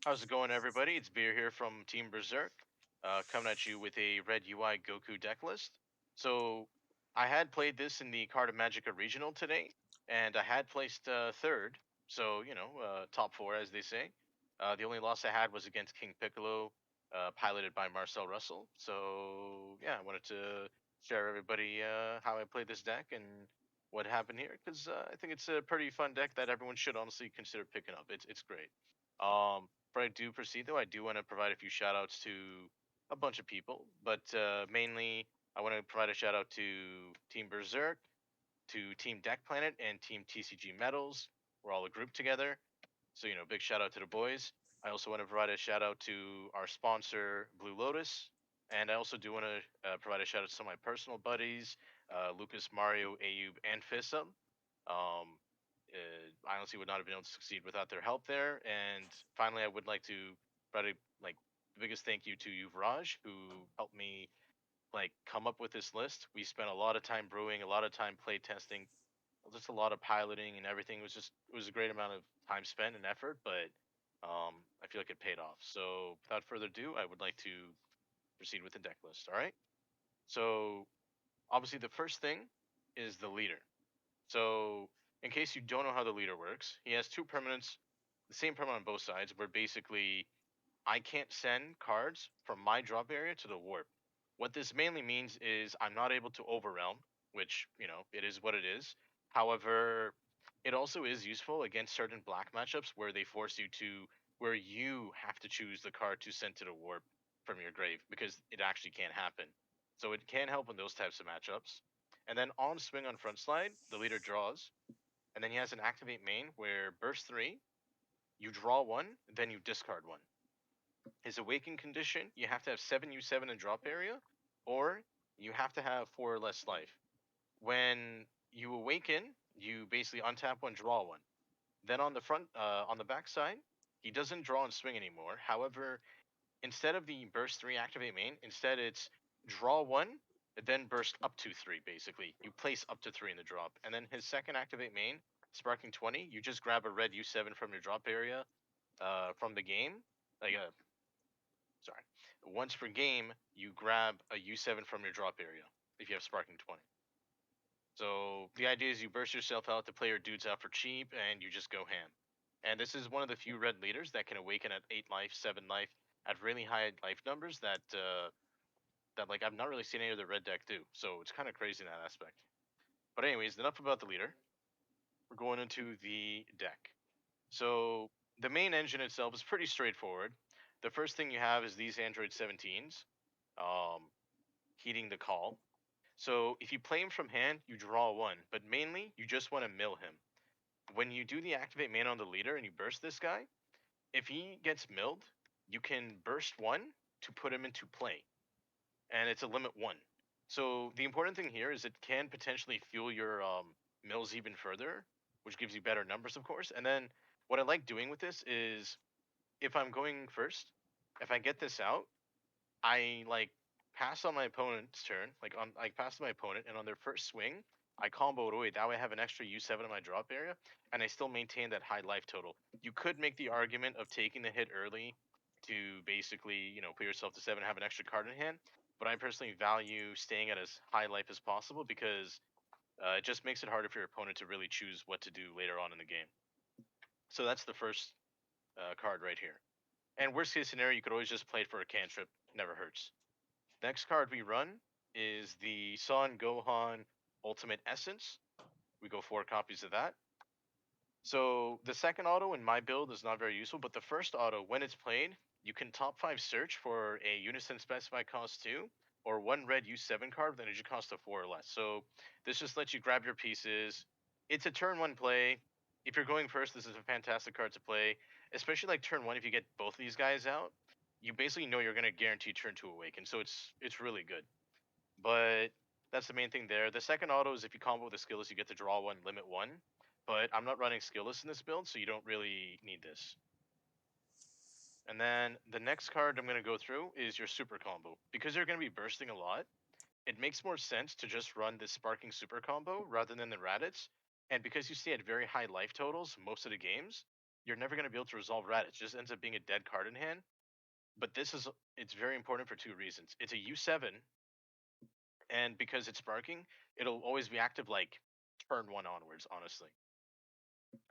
How's it going, everybody? It's Beer here from Team Berserk, coming at you with a red UI Goku deck list. So, I had played this in the Carta Magica Regional today, and I had placed third, so, top four, as they say. The only loss I had was against King Piccolo, piloted by Marcel Russell. So, yeah, I wanted to share everybody how I played this deck and what happened here, because I think it's a pretty fun deck that everyone should honestly consider picking up. It's great. Before I do proceed, though, I do want to provide a few shout outs to a bunch of people, but mainly I want to provide a shout out to Team Berserk, to Team Deck Planet, and Team TCG Metals. We're all a group together. So, big shout out to the boys. I also want to provide a shout out to our sponsor, Blue Lotus. And I also do want to provide a shout out to some of my personal buddies, Lucas, Mario, Ayub, and Fissum. I honestly would not have been able to succeed without their help there. And finally, I would like to provide the biggest thank you to Yuvraj, who helped me come up with this list. We spent a lot of time brewing, a lot of time play testing, just a lot of piloting and everything. It was a great amount of time spent and effort, but I feel like it paid off. So without further ado, I would like to proceed with the deck list. All right. So obviously the first thing is the leader. So in case you don't know how the leader works, he has two permanents, the same permanent on both sides, where basically I can't send cards from my drop area to the warp. What this mainly means is I'm not able to overwhelm, which, it is what it is. However, it also is useful against certain black matchups where they force you to, where you have to choose the card to send to the warp from your grave because it actually can't happen. So it can help in those types of matchups. And then on swing on front slide, the leader draws, and then he has an activate main where burst 3, you draw one, then you discard one. His awaken condition, you have to have 7 U7 in drop area, or you have to have 4 or less life. When you awaken, you basically untap one, draw one. Then on the back side, he doesn't draw and swing anymore. However, instead of the burst 3 activate main, instead it's draw one, then burst up to 3, basically. You place up to 3 in the drop. And then his second activate main, sparking 20, you just grab a red U7 from your drop area from the game, like a sorry, once per game, you grab a U7 from your drop area if you have Sparking 20. So the idea is you burst yourself out to play your dudes out for cheap and you just go ham. And this is one of the few red leaders that can awaken at 8 life, 7 life, at really high life numbers that I've not really seen any other red deck do. So it's kind of crazy in that aspect. But anyways, enough about the leader. We're going into the deck. So the main engine itself is pretty straightforward. The first thing you have is these Android 17s, um, heeding the call. So if you play him from hand, you draw one, but mainly you just want to mill him. When you do the activate main on the leader and you burst this guy, if he gets milled, you can burst one to put him into play, and it's a limit one. So the important thing here is it can potentially fuel your mills even further, which gives you better numbers, of course. And then what I like doing with this is if I'm going first, if I get this out, I pass on my opponent's turn, pass to my opponent, and on their first swing, I combo it away. That way, I have an extra U7 in my drop area, and I still maintain that high life total. You could make the argument of taking the hit early to basically, put yourself to 7 and have an extra card in hand. But I personally value staying at as high life as possible because it just makes it harder for your opponent to really choose what to do later on in the game. So that's the first card right here. And worst case scenario, you could always just play it for a cantrip. Never hurts. Next card we run is the Son Gohan Ultimate Essence. We go 4 copies of that. So the second auto in my build is not very useful, but the first auto, when it's played, you can top 5 search for a Unison specified cost 2 or 1 red U7 card with energy cost of 4 or less. So this just lets you grab your pieces. It's a turn 1 play. If you're going first, this is a fantastic card to play, especially like turn 1 if you get both of these guys out. You basically know you're going to guarantee turn 2 awaken, so it's really good. But that's the main thing there. The second auto is if you combo with the skillless, you get to draw one, limit one. But I'm not running skillless in this build, so you don't really need this. And then the next card I'm going to go through is your super combo. Because you're going to be bursting a lot, it makes more sense to just run this sparking super combo rather than the Raditz. And because you stay at very high life totals most of the games, you're never going to be able to resolve rat. It just ends up being a dead card in hand. But it's very important for two reasons. It's a U7, and because it's sparking, it'll always be active like turn one onwards, honestly.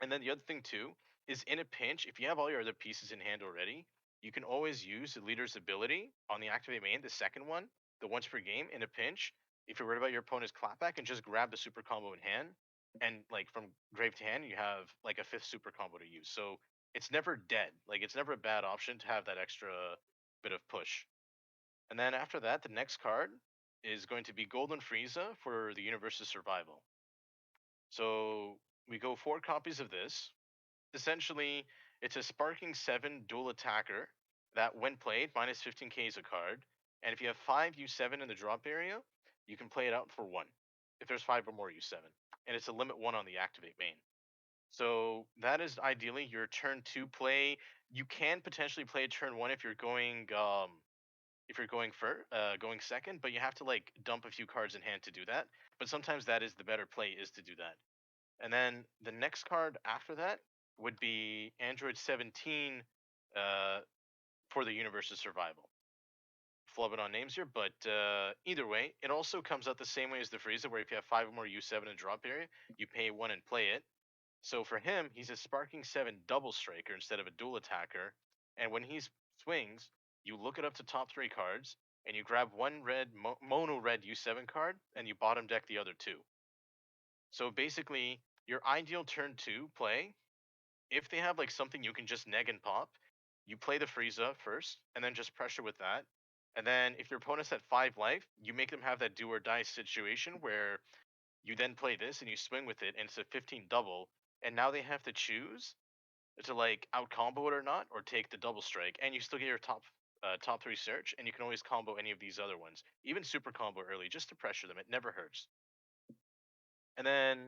And then the other thing too is in a pinch, if you have all your other pieces in hand already, you can always use the leader's ability on the activate main, the second one, the once per game in a pinch. If you're worried about your opponent's clapback, and just grab the super combo in hand, and like from grave to hand, you have like a fifth super combo to use. So it's never dead. Like it's never a bad option to have that extra bit of push. And then after that, the next card is going to be Golden Frieza for the Universe's Survival. So we go 4 copies of this. Essentially, it's a Sparking 7 dual attacker that, when played, minus 15k is a card. And if you have 5 U7 in the drop area, you can play it out for 1. If there's 5 or more U7. And it's a limit 1 on the activate main. So that is ideally your turn 2 play. You can potentially play turn 1 if you're going second, but you have to like dump a few cards in hand to do that. But sometimes that is the better play, is to do that. And then the next card after that would be Android 17 uh, for the Universe's Survival. Flubbing on names here, but either way, it also comes out the same way as the Frieza, where if you have 5 or more U7 in drop area, you pay 1 and play it. So for him, he's a Sparking 7 double striker instead of a dual attacker. And when he swings, you look it up to top 3 cards, and you grab one mono red U7 card, and you bottom deck the other 2. So basically, your ideal turn 2 play, if they have like something you can just neg and pop, you play the Frieza first, and then just pressure with that. And then if your opponent's at 5 life, you make them have that do or die situation where you then play this and you swing with it, and it's a 15 double, and now they have to choose to like out combo it or not, or take the double strike, and you still get your top 3 search, and you can always combo any of these other ones, even super combo early, just to pressure them. It never hurts. And then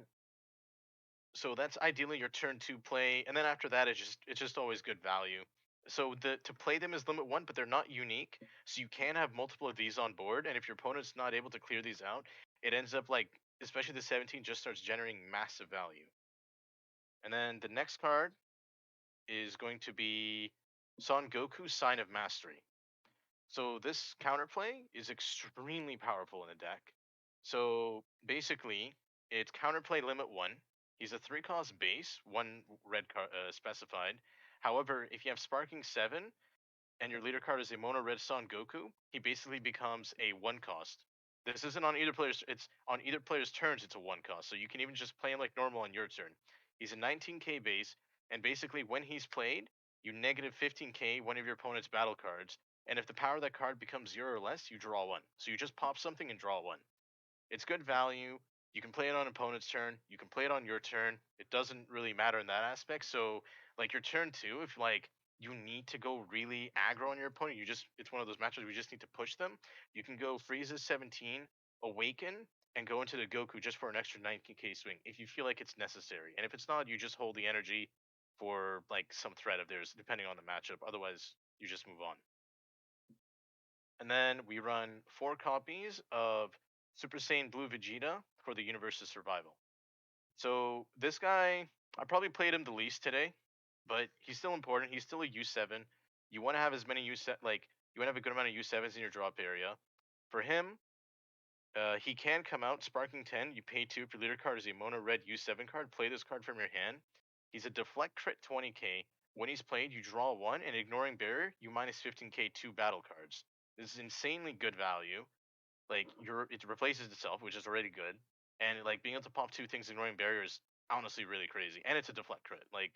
so that's ideally your turn 2 play, and then after that it's just always good value. So to play them is limit 1, but they're not unique, so you can have multiple of these on board, and if your opponent's not able to clear these out, it ends up like, especially the 17, just starts generating massive value. And then the next card is going to be Son Goku Sign of Mastery. So this counterplay is extremely powerful in the deck. So basically, it's counterplay limit 1. He's a 3-cost base, 1 red card specified. However, if you have Sparking 7 and your leader card is a mono red Son Goku, he basically becomes a 1-cost. This isn't on either player's. It's on either player's turns. It's a 1-cost, so you can even just play him like normal on your turn. He's a 19k base, and basically when he's played, you negative 15k one of your opponent's battle cards, and if the power of that card becomes 0 or less, you draw 1. So you just pop something and draw 1. It's good value. You can play it on opponent's turn. You can play it on your turn. It doesn't really matter in that aspect. So like your turn 2, if like you need to go really aggro on your opponent, it's one of those matches where you just need to push them. You can go Frieza 17, Awaken, and go into the Goku just for an extra 19k swing if you feel like it's necessary. And if it's not, you just hold the energy for like some threat of theirs, depending on the matchup. Otherwise, you just move on. And then we run 4 copies of Super Saiyan Blue Vegeta for the Universe's Survival. So this guy, I probably played him the least today, but he's still important. He's still a U7. You want to have as many U7, like you want to have a good amount of U7s in your drop area. For him, he can come out Sparking 10. You pay 2 if your leader card is a mono red U7 card. Play this card from your hand. He's a deflect crit 20k. When he's played, you draw 1, and ignoring barrier, you minus 15k 2 battle cards. This is insanely good value. Like it replaces itself, which is already good, and like being able to pop 2 things ignoring barrier is honestly really crazy, and it's a deflect crit. Like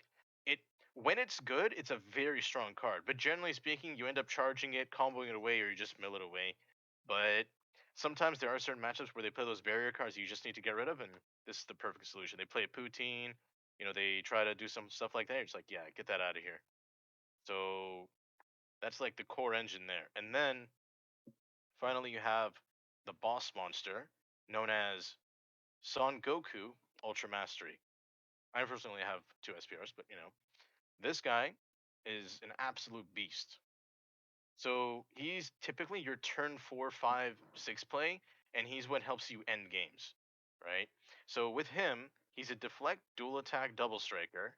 it when it's good, it's a very strong card, but generally speaking, you end up charging it, comboing it away, or you just mill it away. But sometimes there are certain matchups where they play those barrier cards you just need to get rid of, and this is the perfect solution. They play a Poutine, they try to do some stuff like that. It's like, yeah, get that out of here. So that's like the core engine there, and then finally you have the boss monster known as Son Goku Ultra Mastery. I personally have 2 SPRs, but this guy is an absolute beast. So he's typically your turn 4, 5, 6 play, and he's what helps you end games, right? So with him, he's a deflect dual attack double striker,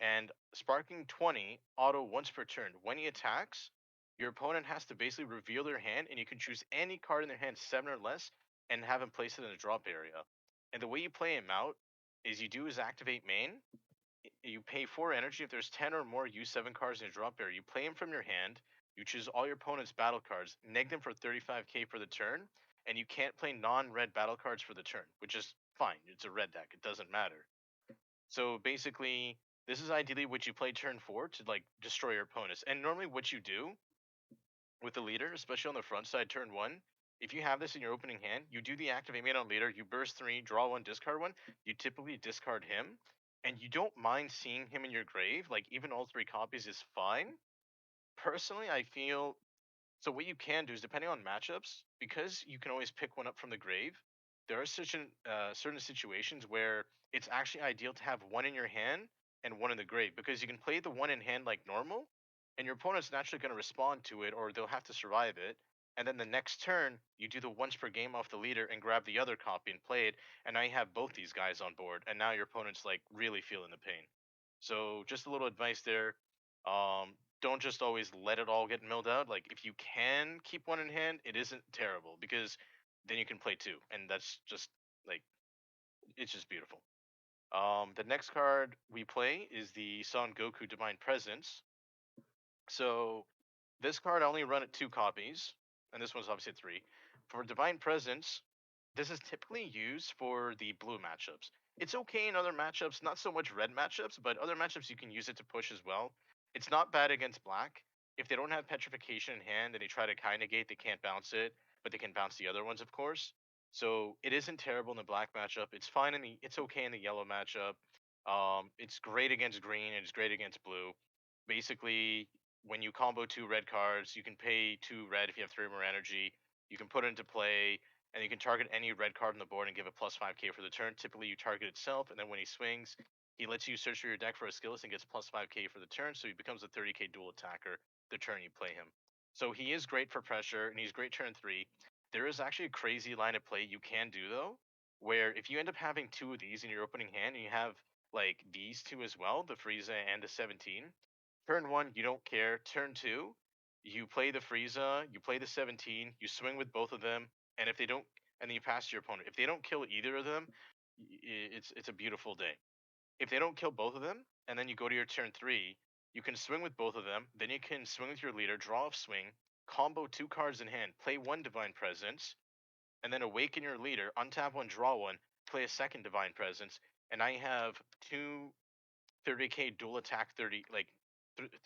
And Sparking 20 auto once per turn. When he attacks, your opponent has to basically reveal their hand, and you can choose any card in their hand, 7 or less, and have him place it in a drop area. And the way you play him out is you do his activate main. You pay 4 energy. If there's 10 or more U7 cards in your drop area, you play him from your hand. You choose all your opponent's battle cards, neg them for 35k for the turn, and you can't play non-red battle cards for the turn, which is fine. It's a red deck. It doesn't matter. So basically, this is ideally what you play turn 4 to like destroy your opponents. And normally what you do with the leader, especially on the front side turn 1, if you have this in your opening hand, you do the activate main on leader, you burst 3, draw 1, discard 1, you typically discard him, and you don't mind seeing him in your grave. Like even all 3 copies is fine. Personally, I feel so what you can do is, depending on matchups, because you can always pick one up from the grave, there are certain situations where it's actually ideal to have one in your hand and one in the grave, because you can play the one in hand like normal, and your opponent's naturally going to respond to it, or they'll have to survive it. And then the next turn, you do the once per game off the leader and grab the other copy and play it, and now you have both these guys on board, and now your opponent's like really feeling the pain. So just a little advice there. Don't just always let it all get milled out. Like if you can keep one in hand, it isn't terrible, because then you can play 2, and that's just like it's just beautiful. The next card we play is the Son Goku Divine Presence. So this card I only run at 2 copies, and this one's obviously at 3. For Divine Presence, this is typically used for the blue matchups. It's okay in other matchups, not so much red matchups, but other matchups you can use it to push as well. It's not bad against black. If they don't have petrification in hand and they try to Kai negate, they can't bounce it, but they can bounce the other ones, of course. So it isn't terrible in the black matchup. It's fine in the it's okay in the yellow matchup. It's great against green and it's great against blue. Basically, when you combo 2 red cards, you can pay 2 red if you have 3 more energy. You can put it into play, and you can target any red card on the board and give it plus 5k for the turn. Typically, you target itself, and then when he swings, he lets you search through your deck for a skill list and gets plus 5k for the turn, so he becomes a 30k dual attacker the turn you play him. So he is great for pressure, and he's great turn 3. There is actually a crazy line of play you can do, though, where if you end up having 2 of these in your opening hand, and you have like these 2 as well, the Frieza and the 17, turn 1, you don't care. Turn 2, you play the Frieza, you play the 17, you swing with both of them, and if they don't, and then you pass to your opponent. If they don't kill either of them, it's a beautiful day. If they don't kill both of them, and then you go to your turn 3, you can swing with both of them. Then you can swing with your leader, draw off swing, combo 2 cards in hand, play 1 Divine Presence, and then awaken your leader, untap 1, draw 1, play a second Divine Presence, and I have 2 30k dual attack 30 like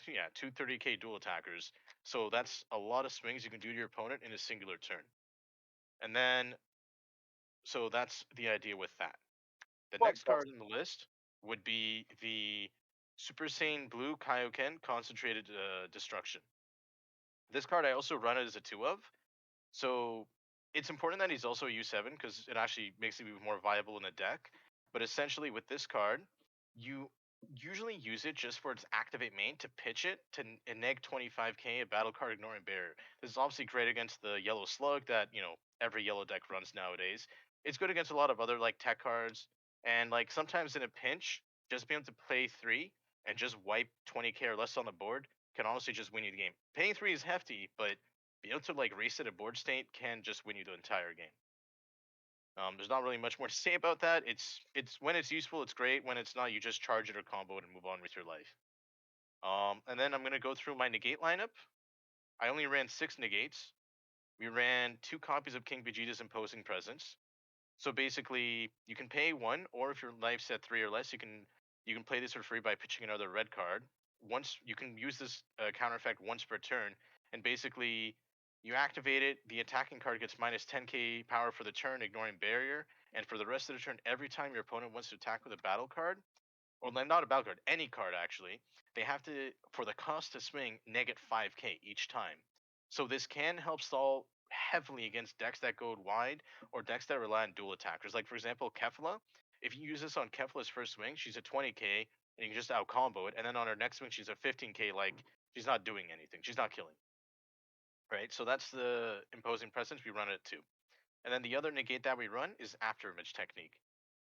yeah, 2 30k dual attackers. So that's a lot of swings you can do to your opponent in a singular turn. And then so that's the idea with that. The Well, next card in the list would be the Super Saiyan Blue Kaioken Concentrated Destruction. This card I also run it as a 2 of. So it's important that he's also a U7, because it actually makes him even more viable in the deck. But essentially, with this card, you usually use it just for its activate main to pitch it to neg 25k a battle card ignoring barrier. This is obviously great against the yellow slug that every yellow deck runs nowadays. It's good against a lot of other like tech cards, and like sometimes in a pinch, just being able to play 3 and just wipe 20k or less on the board can honestly just win you the game. Paying 3 is hefty, but being able to like reset a board state can just win you the entire game. There's not really much more to say about that. It's when it's useful, it's great. When it's not, you just charge it or combo it and move on with your life. And then I'm gonna go through my negate lineup. I only ran 6 negates. We ran 2 copies of King Vegeta's Imposing Presence. So basically, you can pay 1, or if your life's at 3 or less, you can play this for free by pitching another red card. Once you can use this counter effect once per turn, and basically you activate it. The attacking card gets minus 10k power for the turn, ignoring barrier, and for the rest of the turn, every time your opponent wants to attack with a battle card, or not a battle card, any card actually, they have to, for the cost to swing, negate 5k each time. So this can help stall heavily against decks that go wide or decks that rely on dual attackers. Like for example, Kefla. If you use this on Kefla's first swing, she's a 20k and you can just out combo it, and then on her next swing she's a 15k. Like she's not doing anything. She's not killing. Right? So that's the imposing presence. We run it at 2. And then the other negate that we run is Afterimage Technique.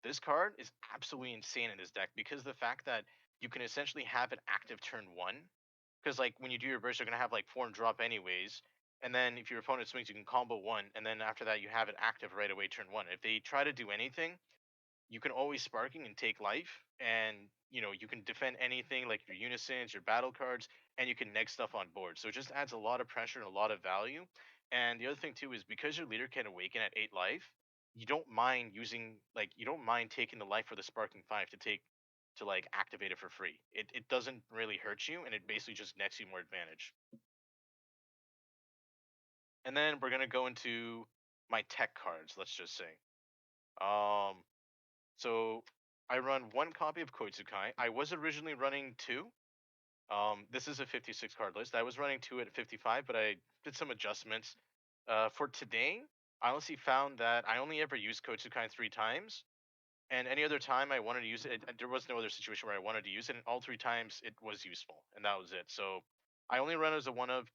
This card is absolutely insane in this deck because the fact that you can essentially have it active turn one. Because like when you do your burst, you're gonna have like form drop anyways. And then if your opponent swings, you can combo one, and then after that you have it active right away turn one. If they try to do anything, you can always sparking and take life, and you can defend anything like your unisons, your battle cards, and you can neg stuff on board. So it just adds a lot of pressure and a lot of value. And the other thing too is because your leader can awaken at 8 life, you don't mind taking the life for the sparking 5 to like activate it for free. It doesn't really hurt you, and it basically just nets you more advantage. And then we're gonna go into my tech cards, let's just say. Um So I run one copy of Koitsukai. I was originally running two. This is a 56 card list. I was running two at 55, but I did some adjustments. For today, I honestly found that I only ever used Koitsukai three times, and any other time I wanted to use it, there was no other situation where I wanted to use it, and all three times it was useful, and that was it. So I only run as a one of.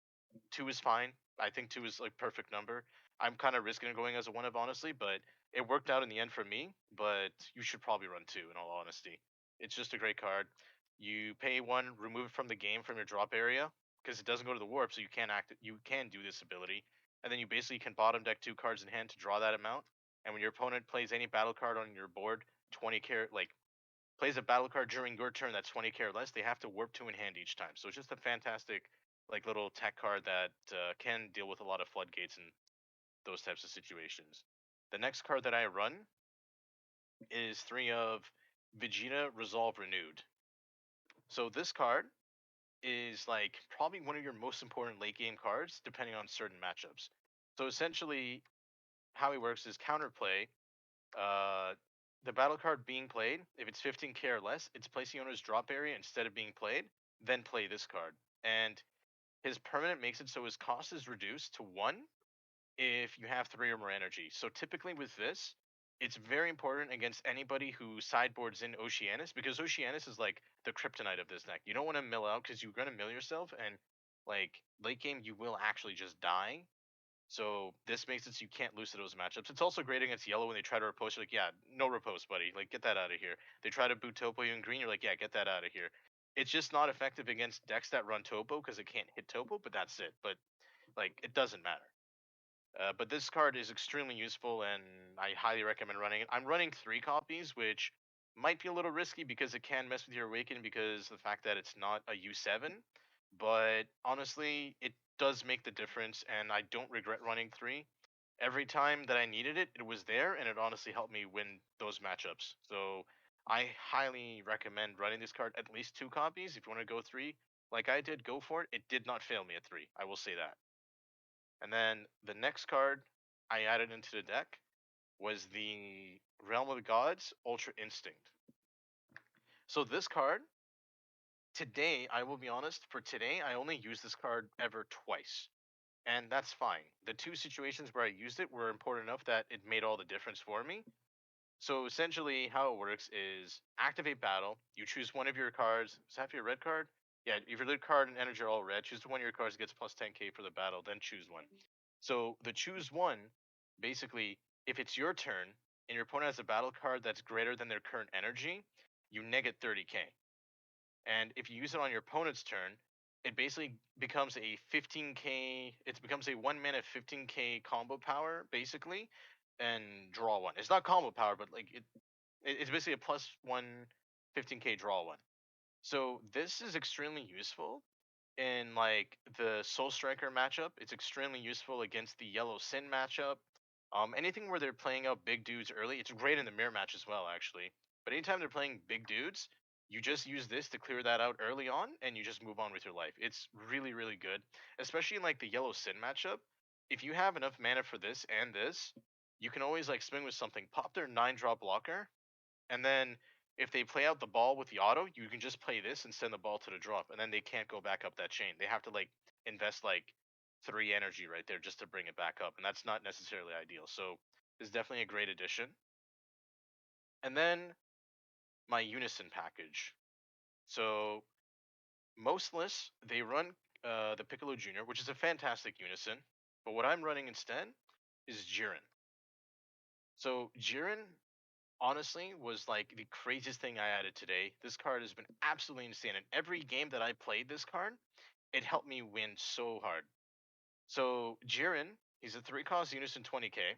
Two is fine. I think two is like perfect number. I'm kind of risking going as a one of honestly, but it worked out in the end for me. But you should probably run two in all honesty. It's just a great card. You pay one, remove it from the game from your drop area because it doesn't go to the warp, so you can't act. You can do this ability, and then you basically can bottom deck two cards in hand to draw that amount. And when your opponent plays any battle card on your board, 20 like plays a battle card during your turn that's 20 or less, they have to warp two in hand each time. So it's just a fantastic, like little tech card that can deal with a lot of floodgates and those types of situations. The next card that I run is three of Vegeta Resolve Renewed. So this card is like probably one of your most important late game cards, depending on certain matchups. So essentially, how he works is counterplay. Uh, the battle card being played, if it's 15k or less, it's placed in the owner's drop area instead of being played. Then play this card, and his permanent makes it so his cost is reduced to one if you have three or more energy. So typically with this, it's very important against anybody who sideboards in Oceanus because Oceanus is like the kryptonite of this deck. You don't want to mill out because you're gonna mill yourself, and like late game you will actually just die. So this makes it so you can't lose to those matchups. It's also great against yellow when they try to repose. You're like, yeah, no repose, buddy. Like, get that out of here. They try to boot Topo you in green. You're like, yeah, get that out of here. It's just not effective against decks that run Topo because it can't hit Topo, but that's it. But like, it doesn't matter. But this card is extremely useful, and I highly recommend running it. I'm running three copies, which might be a little risky because it can mess with your Awaken because of the fact that it's not a U7. But honestly, it does make the difference, and I don't regret running three. Every time that I needed it, it was there, and it honestly helped me win those matchups. So I highly recommend running this card at least two copies. If you want to go three, like I did, go for it. It did not fail me at three. I will say that. And then the next card I added into the deck was the Realm of the Gods Ultra Instinct. So this card, today, I will be honest, for today, I only used this card ever twice. And that's fine. The two situations where I used it were important enough that it made all the difference for me. So essentially, how it works is activate battle. You choose one of your cards. Is that for your red card? Yeah, if your red card and energy are all red, choose one of your cards that gets plus 10k for the battle, then choose one. So the choose one, basically, if it's your turn and your opponent has a battle card that's greater than their current energy, you negate 30k. And if you use it on your opponent's turn, it basically becomes a 15k. It becomes a 1 mana 15k combo power basically, and draw one. It's not combo power, but like it's basically a plus one 15k draw one. So this is extremely useful in like the Soul Striker matchup. It's extremely useful against the Yellow Sin matchup. Anything where they're playing out big dudes early, it's great in the mirror match as well, actually. But anytime they're playing big dudes, you just use this to clear that out early on, and you just move on with your life. It's really, really good, especially in like the Yellow Sin matchup. If you have enough mana for this and this, you can always like swing with something, pop their 9-drop blocker, and then if they play out the ball with the auto, you can just play this and send the ball to the drop, and then they can't go back up that chain. They have to like invest like 3 energy right there just to bring it back up, and that's not necessarily ideal. So it's definitely a great addition. And then my Unison package. So most lists they run the Piccolo Junior, which is a fantastic Unison, but what I'm running instead is Jiren. So Jiren honestly was like the craziest thing I added today. This card has been absolutely insane. In every game that I played this card, it helped me win so hard. So Jiren, he's a 3 cost Unison 20k.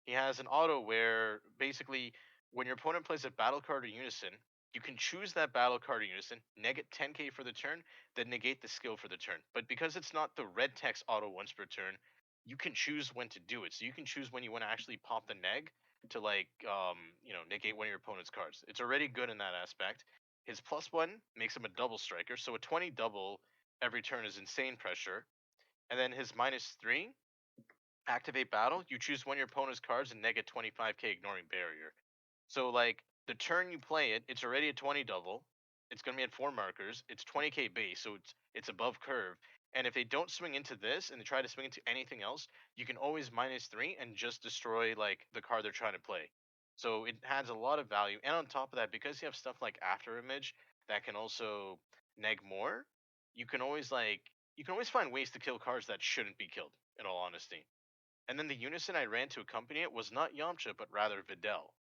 He has an auto where basically when your opponent plays a battle card or Unison, you can choose that battle card or Unison, negate 10k for the turn, then negate the skill for the turn. But because it's not the red text auto once per turn, you can choose when to do it. So you can choose when you want to actually pop the neg to like negate one of your opponent's cards. It's already good in that aspect. His +1 makes him a double striker, so a 20 double every turn is insane pressure. And then his -3, activate battle, you choose one of your opponent's cards and negate 25k ignoring barrier. So like the turn you play it, it's already a 20 double. It's gonna be at 4 markers. It's 20k base, so it's above curve. And if they don't swing into this and they try to swing into anything else, you can always -3 and just destroy like the card they're trying to play. So it has a lot of value. And on top of that, because you have stuff like After Image that can also neg more, you can always find ways to kill cards that shouldn't be killed, in all honesty. And then the unison I ran to accompany it was not Yamcha, but rather Videl.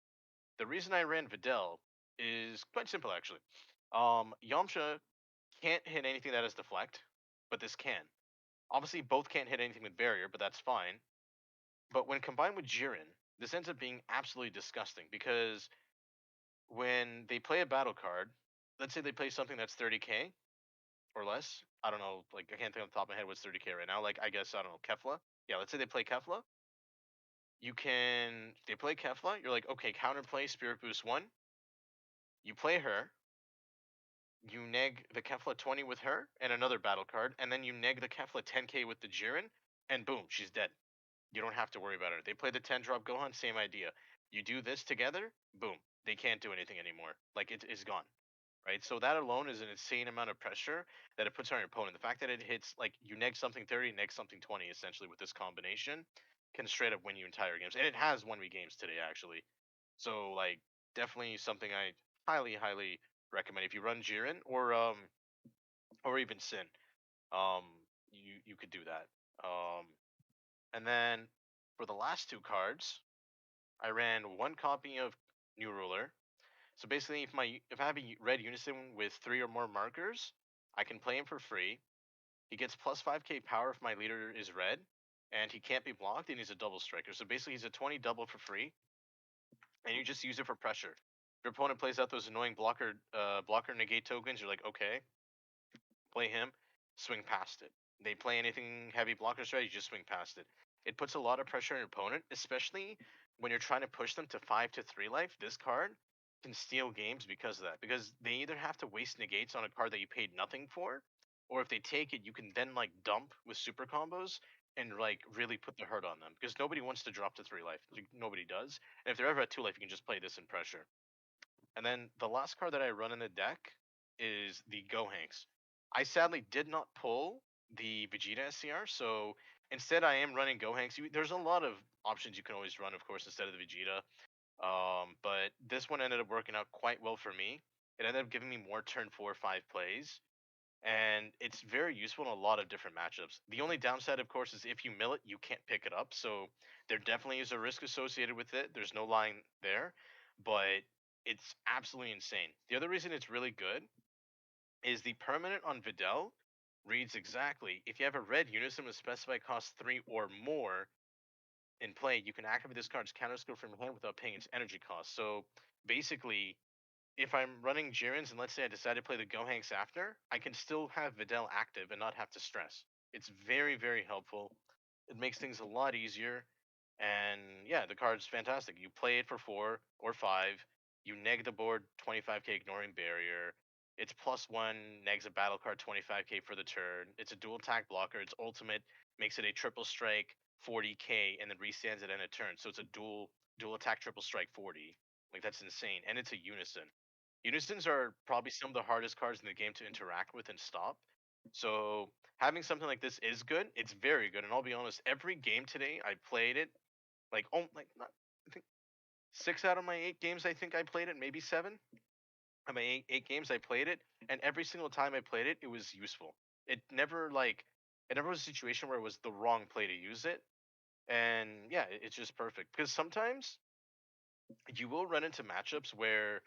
The reason I ran Videl is quite simple, actually. Yamcha can't hit anything that has deflect, but this can. Obviously, both can't hit anything with barrier, but that's fine. But when combined with Jiren, this ends up being absolutely disgusting because when they play a battle card, let's say they play something that's 30k or less. I don't know, like I can't think off the top of my head what's 30k right now. Like I guess I don't know, Kefla. Yeah, let's say they play Kefla. They play Kefla, you're like, okay, counterplay Spirit Boost 1. You play her, you neg the Kefla 20 with her and another battle card, and then you neg the Kefla 10k with the Jiren, and boom, she's dead. You don't have to worry about her. They play the 10 drop Gohan, same idea. You do this together, boom, they can't do anything anymore. Like it is gone. Right? So that alone is an insane amount of pressure that it puts on your opponent. The fact that it hits like you neg something 30, neg something 20 essentially with this combination can straight up win you entire games. And it has won me games today actually. So like definitely something I highly recommend if you run Jiren or even Sin. Um you could do that. And then for the last 2 cards, I ran 1 copy of New Ruler. So basically, if I have a red unison with 3 or more markers, I can play him for free. He gets plus 5k power if my leader is red, and he can't be blocked, and he's a double striker. So basically, he's a 20 double for free, and you just use it for pressure. If your opponent plays out those annoying blocker negate tokens, you're like, okay, play him, swing past it. They play anything heavy blocker strategy, just swing past it. It puts a lot of pressure on your opponent, especially when you're trying to push them to 5 to 3 life. This card can steal games because of that. Because they either have to waste negates on a card that you paid nothing for, or if they take it, you can then like dump with super combos and like really put the hurt on them. Because nobody wants to drop to 3 life. Like, nobody does. And if they're ever at 2 life, you can just play this in pressure. And then the last card that I run in the deck is the Gohanks. I sadly did not pull the Vegeta SCR, so instead I am running Gohanks. There's a lot of options you can always run, of course, instead of the Vegeta. But this one ended up working out quite well for me. It ended up giving me more turn 4 or 5 plays, and it's very useful in a lot of different matchups. The only downside, of course, is if you mill it, you can't pick it up. So there definitely is a risk associated with it. There's no lying there, but it's absolutely insane. The other reason it's really good is the permanent on Videl reads exactly if you have a red unison with specified cost 3 or more in play, you can activate this card's counter skill from your hand without paying its energy cost. So basically, if I'm running Jirens and let's say I decide to play the Gohanks after, I can still have Videl active and not have to stress. It's very helpful. It makes things a lot easier. And yeah, the card's fantastic. You play it for 4 or 5. You neg the board 25k ignoring barrier. It's +1, negs a battle card 25k for the turn. It's a dual attack blocker. Its ultimate makes it a triple strike 40k and then restands it in a turn. So it's a dual attack triple strike 40. Like that's insane. And it's a unison. Unisons are probably some of the hardest cards in the game to interact with and stop. So having something like this is good. It's very good, and I'll be honest. Every game today, I played it. Like not. I think 6 out of my 8 games. I think I played it. Maybe 7. Of my eight games, I played it, and every single time I played it, it was useful. It never was a situation where it was the wrong play to use it. And yeah, it's just perfect because sometimes You will run into matchups where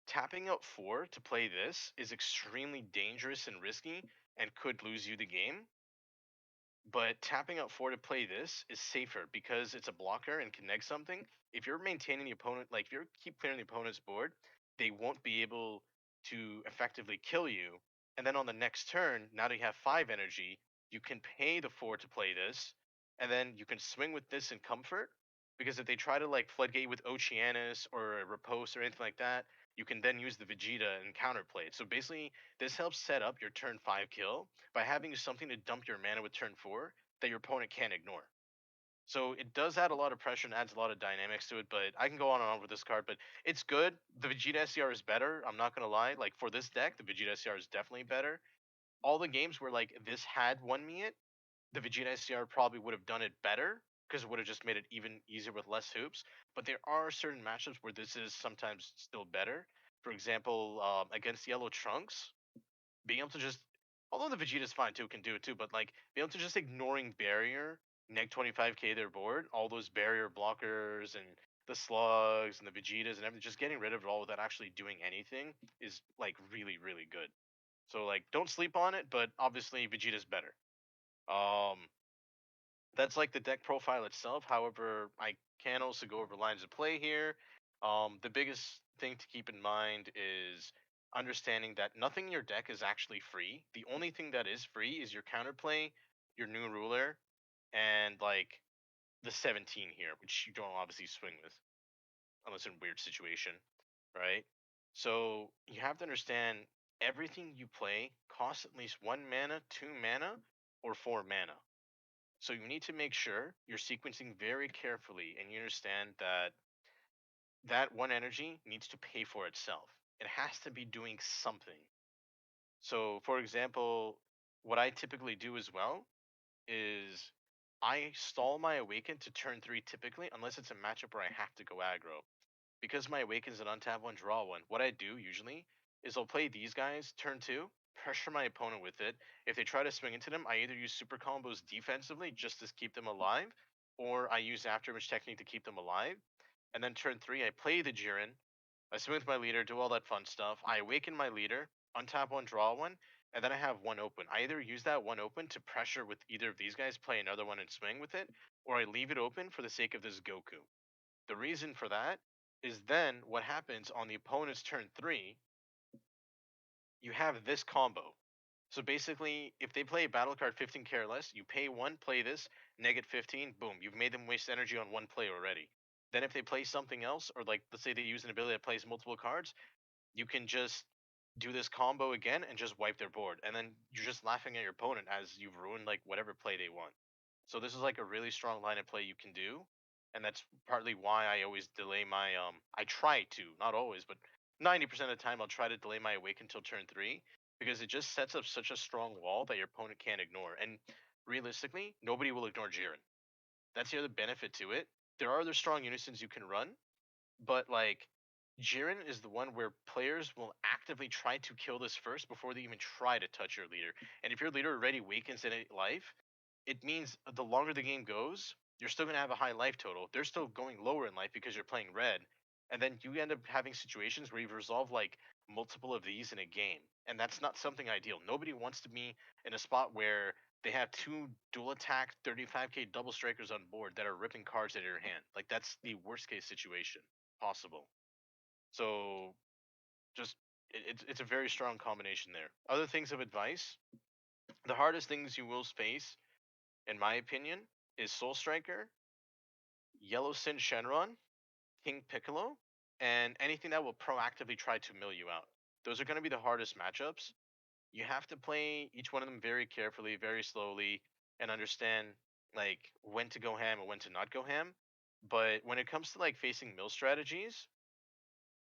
tapping out 4 to play this is extremely dangerous and risky and could lose you the game. But tapping out 4 to play this is safer because it's a blocker and can neg something. If you're maintaining the opponent, like if you keep clearing the opponent's board, they won't be able to effectively kill you. And then on the next turn, now that you have 5 energy, you can pay the 4 to play this, and then you can swing with this in comfort. Because if they try to like floodgate with Oceanus or a Repose or anything like that, you can then use the Vegeta and counterplay it. So basically, this helps set up your turn 5 kill by having something to dump your mana with turn 4 that your opponent can't ignore. So it does add a lot of pressure and adds a lot of dynamics to it, but I can go on and on with this card, but it's good. The Vegeta SCR is better. I'm not gonna lie. Like for this deck, the Vegeta SCR is definitely better. All the games where like this had won me it, the Vegeta SCR probably would have done it better because it would have just made it even easier with less hoops. But there are certain matchups where this is sometimes still better. For example, against Yellow Trunks, being able to just, although the Vegeta's fine too, can do it too, but like being able to just ignoring barrier, neg 25k their board, all those barrier blockers and the slugs and the Vegetas and everything, just getting rid of it all without actually doing anything is like really, really good. So like don't sleep on it, but obviously Vegeta's better. Um that's like the deck profile itself. However, I can also go over lines of play here. The biggest thing to keep in mind is understanding that nothing in your deck is actually free. The only thing that is free is your counterplay, your new ruler, and like the 17 here, which you don't obviously swing with unless in a weird situation, right? So you have to understand everything you play costs at least 1 mana, 2 mana, or 4 mana. So you need to make sure you're sequencing very carefully and you understand that that one energy needs to pay for itself. It has to be doing something. So, for example, what I typically do as well is I stall my Awaken to turn 3 typically, unless it's a matchup where I have to go aggro. Because my Awaken's an untap one, draw one, what I do usually is I'll play these guys turn 2, pressure my opponent with it. If they try to swing into them, I either use super combos defensively just to keep them alive, or I use afterimage technique to keep them alive. And then turn 3, I play the Jiren, I swing with my leader, do all that fun stuff. I awaken my leader, untap one, draw one, and then I have one open. I either use that one open to pressure with either of these guys, play another one and swing with it, or I leave it open for the sake of this Goku. The reason for that is then what happens on the opponent's turn 3, you have this combo. So basically, if they play battle card 15 careless, you pay one, play this, negate 15, boom, you've made them waste energy on one play already. Then if they play something else, or like let's say they use an ability that plays multiple cards, you can just do this combo again and just wipe their board. And then you're just laughing at your opponent as you've ruined like whatever play they want. So this is like a really strong line of play you can do. And that's partly why I always delay my I try to, not always, but 90% of the time I'll try to delay my awake until turn 3 because it just sets up such a strong wall that your opponent can't ignore. And realistically, nobody will ignore Jiren. That's the other benefit to it. There are other strong unisons you can run, but like Jiren is the one where players will actively try to kill this first before they even try to touch your leader. And if your leader already wakens in life, it means the longer the game goes, you're still going to have a high life total. They're still going lower in life because you're playing red. And then you end up having situations where you've resolved like multiple of these in a game. And that's not something ideal. Nobody wants to be in a spot where they have two dual attack 35k double strikers on board that are ripping cards out of your hand. Like that's the worst case situation possible. So just it's a very strong combination there. Other things of advice: the hardest things you will face, in my opinion, is Soul Striker, Yellow Sin Shenron, King Piccolo, and anything that will proactively try to mill you out. Those are going to be the hardest matchups. You have to play each one of them very carefully, very slowly, and understand like when to go ham and when to not go ham. But when it comes to like facing mill strategies,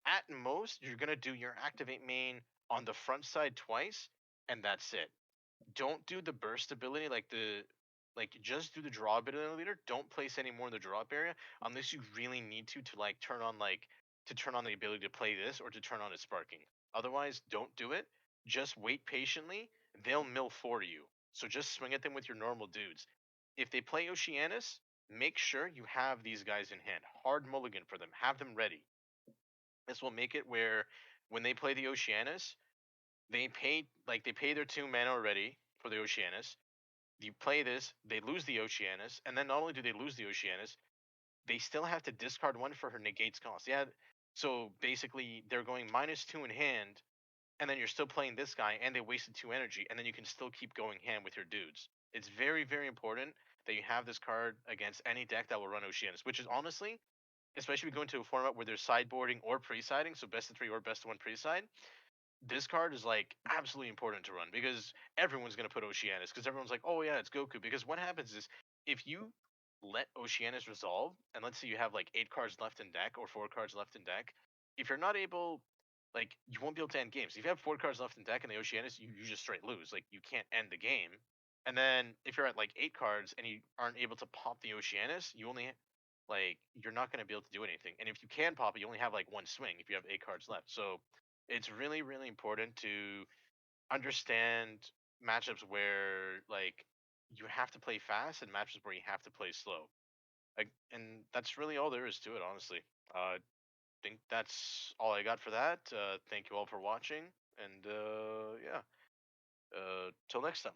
at most you're gonna do your activate main on the front side twice, and that's it. Don't do the burst ability like just do the draw ability leader. Don't place any more in the draw up area unless you really need to like turn on the ability to play this or to turn on its sparking. Otherwise, don't do it. Just wait patiently. They'll mill for you. So just swing at them with your normal dudes. If they play Oceanus, make sure you have these guys in hand. Hard mulligan for them. Have them ready. This will make it where when they play the Oceanus, they pay their 2 mana already for the Oceanus. You play this, they lose the Oceanus, and then not only do they lose the Oceanus, they still have to discard one for her negates cost. Yeah, so basically they're going -2 in hand, and then you're still playing this guy, and they wasted 2 energy, and then you can still keep going ham with your dudes. It's very, very important that you have this card against any deck that will run Oceanus, which is honestly, especially if you go into a format where there's sideboarding or pre-siding, so best of three or best of one pre-side, this card is like absolutely important to run because everyone's gonna put Oceanus because everyone's like, oh yeah, it's Goku. Because what happens is if you let Oceanus resolve, and let's say you have like 8 cards left in deck or 4 cards left in deck, if you're not able, like, you won't be able to end games. If you have 4 cards left in deck and the Oceanus, you just straight lose. Like, you can't end the game. And then if you're at like 8 cards and you aren't able to pop the Oceanus, you only like you're not going to be able to do anything. And if you can pop it, you only have like one swing if you have 8 cards left. So it's really, really important to understand matchups where like you have to play fast and matchups where you have to play slow. Like, and that's really all there is to it, honestly. I think that's all I got for that. Thank you all for watching, and yeah, till next time.